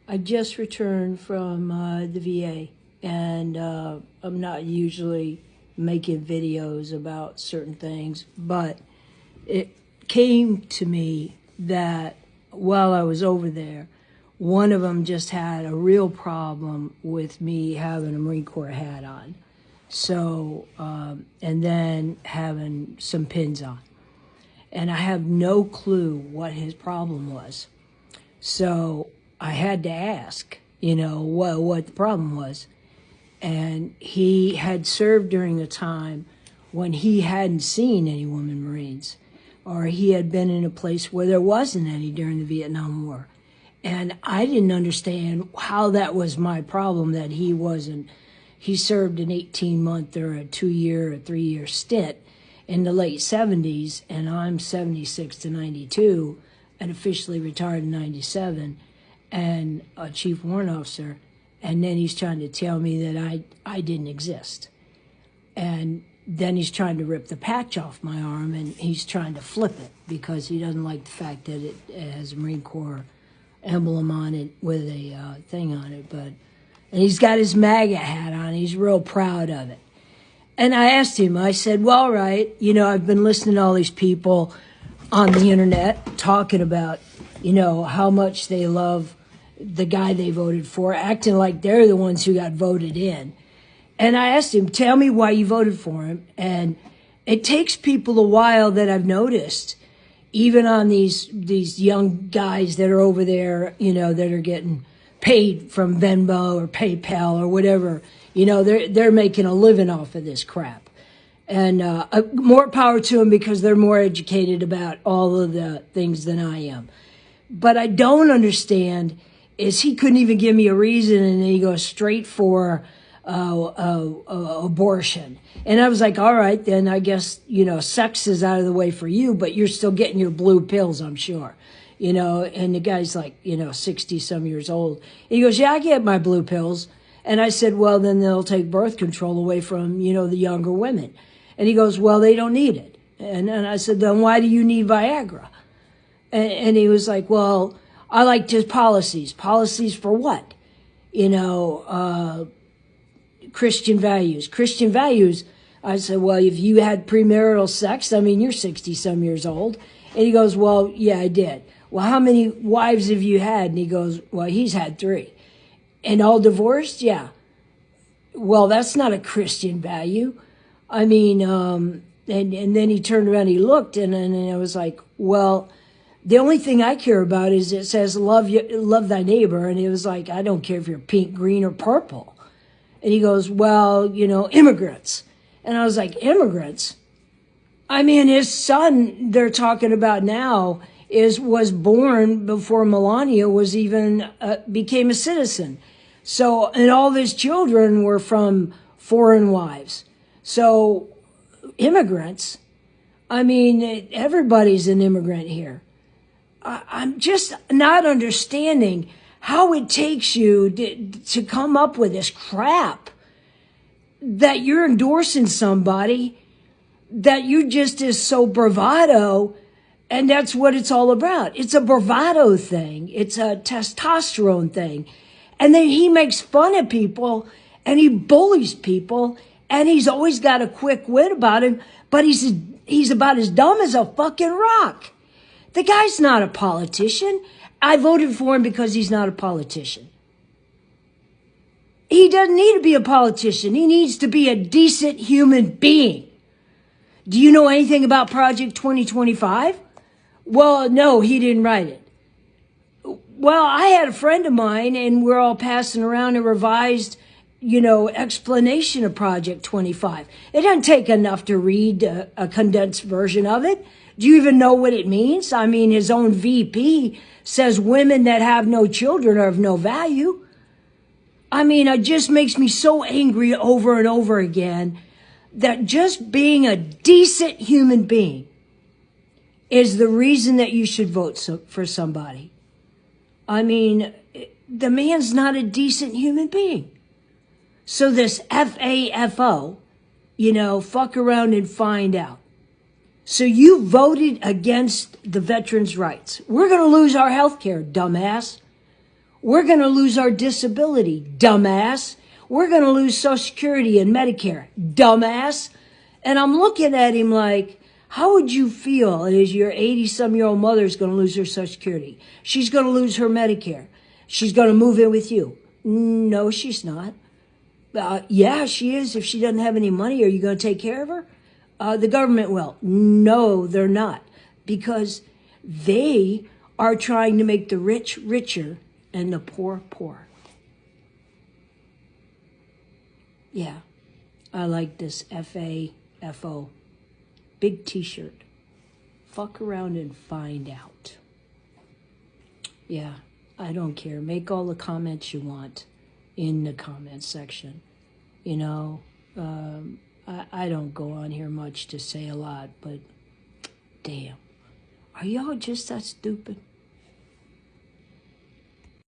I just returned from the VA, and I'm not usually making videos about certain things, but it came to me that while I was over there, one of them just had a real problem with me having a Marine Corps hat on. So, and then having some pins on. And I have no clue what his problem was. So I had to ask, what the problem was. And he had served during a time when he hadn't seen any women Marines, or he had been in a place where there wasn't any during the Vietnam War. And I didn't understand how that was my problem, that he wasn't. He served an 18-month or a 2-year or 3-year stint in the late 70s, and I'm 76 to 92 and officially retired in 97 and a chief warrant officer. And then he's trying to tell me that I didn't exist. And then he's trying to rip the patch off my arm, and he's trying to flip it because he doesn't like the fact that it has a Marine Corps emblem on it with a thing on it. And he's got his MAGA hat on. He's real proud of it. And I asked him, I said, well, all right, I've been listening to all these people on the internet talking about, how much they love the guy they voted for, acting like they're the ones who got voted in. And I asked him, tell me why you voted for him. And it takes people a while, that I've noticed, even on these young guys that are over there, that are getting paid from Venmo or PayPal or whatever, they're making a living off of this crap. And more power to them, because they're more educated about all of the things than I am. But I don't understand is he couldn't even give me a reason, and then he goes straight for abortion. And I was like, all right, then I guess, sex is out of the way for you, but you're still getting your blue pills, I'm sure. And the guy's like, 60 some years old. He goes, yeah, I get my blue pills. And I said, well, then they'll take birth control away from, the younger women. And he goes, well, they don't need it. And I said, then why do you need Viagra? And he was like, well, I like his policies. Policies for what? Christian values. Christian values. I said, well, if you had premarital sex, you're 60 some years old. And he goes, well, yeah, I did. Well, how many wives have you had? And he goes, well, he's had 3. And all divorced? Yeah. Well, that's not a Christian value. And then he turned around, he looked, and I was like, well, the only thing I care about is it says love thy neighbor. And it was like, I don't care if you're pink, green, or purple. And he goes, well, immigrants. And I was like, immigrants? His son they're talking about now was born before Melania was even became a citizen. So, and all of his children were from foreign wives. So, immigrants, everybody's an immigrant here. I'm just not understanding how it takes you to come up with this crap, that you're endorsing somebody that you just is so bravado, and that's what it's all about. It's a bravado thing. It's a testosterone thing. And then he makes fun of people, and he bullies people, and he's always got a quick wit about him, but he's about as dumb as a fucking rock. The guy's not a politician. I voted for him because he's not a politician. He doesn't need to be a politician. He needs to be a decent human being. Do you know anything about Project 2025? Well, no, he didn't write it. Well, I had a friend of mine, and we're all passing around a revised, explanation of Project 25. It doesn't take enough to read a condensed version of it. Do you even know what it means? His own VP says women that have no children are of no value. It just makes me so angry over and over again that just being a decent human being is the reason that you should vote for somebody. The man's not a decent human being. So this FAFO, fuck around and find out. So you voted against the veterans' rights. We're going to lose our health care, dumbass. We're going to lose our disability, dumbass. We're going to lose Social Security and Medicare, dumbass. And I'm looking at him like, how would you feel as your 80-some-year-old mother is going to lose her Social Security? She's going to lose her Medicare. She's going to move in with you. No, she's not. Yeah, she is. If she doesn't have any money, are you going to take care of her? The government will. No, they're not. Because they are trying to make the rich richer and the poor poor. Yeah, I like this FAFO. Big t-shirt. Fuck around and find out. Yeah, I don't care. Make all the comments you want in the comment section. You know, I don't go on here much to say a lot, but damn. Are y'all just that stupid?